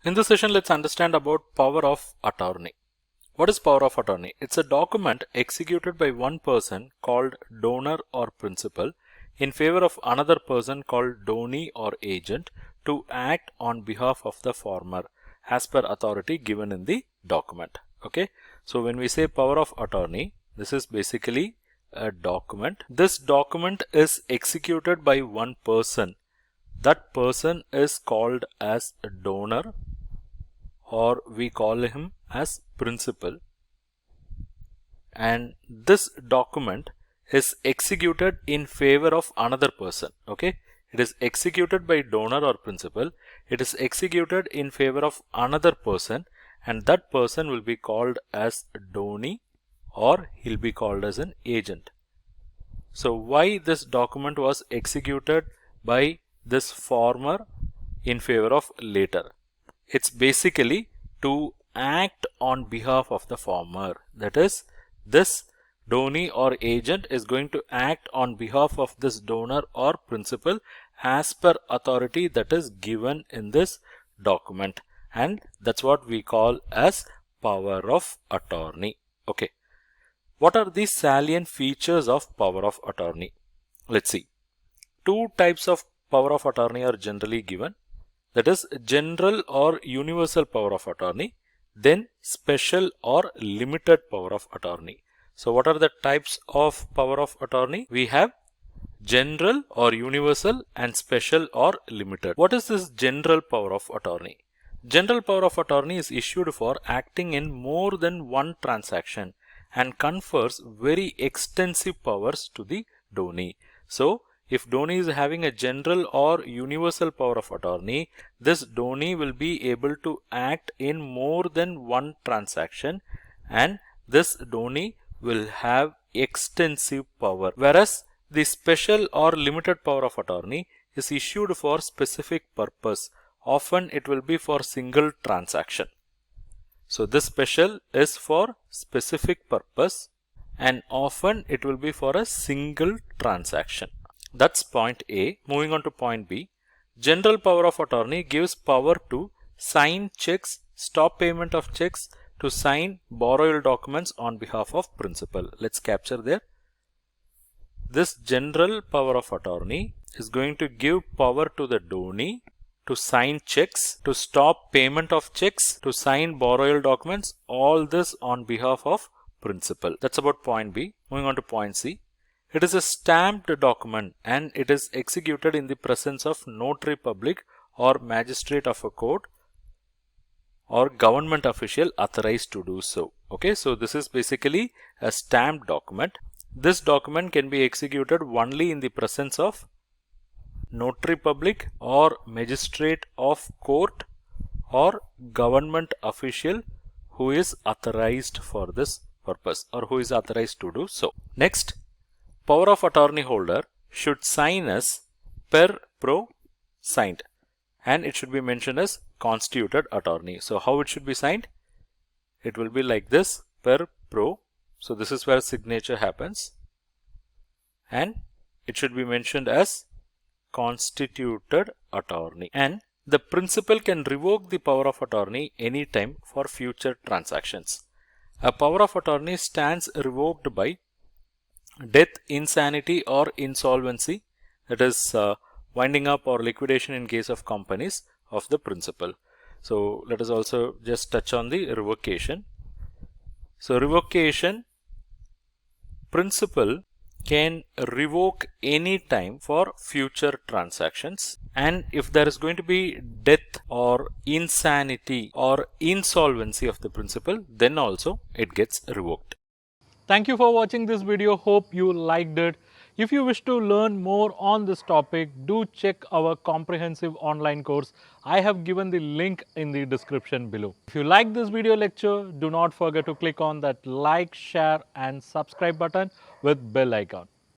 In this session, let's understand about power of attorney. What is power of attorney? It's a document executed by one person called donor or principal in favor of another person called donee or agent to act on behalf of the former as per authority given in the document. Okay. So when we say power of attorney, this is basically a document. This document is executed by one person. That person is called as a donor, or we call him as principal, and this document is executed in favor of another person. Okay, it is executed by donor or principal. It is executed in favor of another person, and that person will be called as donee, or he'll be called as an agent. So why this document was executed by this former in favor of later? It's basically to act on behalf of the former. That is, this donee or agent is going to act on behalf of this donor or principal as per authority that is given in this document, and that's what we call as power of attorney. Okay. What are the salient features of power of attorney? Let's see. Two types of power of attorney are generally given. That is general or universal power of attorney, then special or limited power of attorney. So what are the types of power of attorney? We have general or universal and special or limited. What is this general power of attorney? General power of attorney is issued for acting in more than one transaction and confers very extensive powers to the donee. So if donee is having a general or universal power of attorney, this donee will be able to act in more than one transaction, and this donee will have extensive power. Whereas the special or limited power of attorney is issued for specific purpose. Often it will be for single transaction. So this special is for specific purpose, and often it will be for a single transaction. That's point A. Moving on to point B. General power of attorney gives power to sign checks, stop payment of checks, to sign borrowal documents on behalf of principal. Let's capture there. This general power of attorney is going to give power to the donee to sign checks, to stop payment of checks, to sign borrowal documents, all this on behalf of principal. That's about point B. Moving on to point C. It is a stamped document and it is executed in the presence of notary public or magistrate of a court or government official authorized to do so. Okay, so this is basically a stamped document. This document can be executed only in the presence of notary public or magistrate of court or government official who is authorized for this purpose or who is authorized to do so. Next, power of attorney holder should sign as per pro signed, and it should be mentioned as constituted attorney. So how it should be signed? It will be like this, per pro. So this is where signature happens, and it should be mentioned as constituted attorney, and the principal can revoke the power of attorney anytime for future transactions. A power of attorney stands revoked by death, insanity or insolvency, that is winding up or liquidation in case of companies of the principal. So let us also just touch on the revocation. So revocation, principal can revoke any time for future transactions, and if there is going to be death or insanity or insolvency of the principal, then also it gets revoked. Thank you for watching this video. Hope you liked it. If you wish to learn more on this topic, do check our comprehensive online course. I have given the link in the description below. If you like this video lecture, do not forget to click on that like, share and subscribe button with bell icon.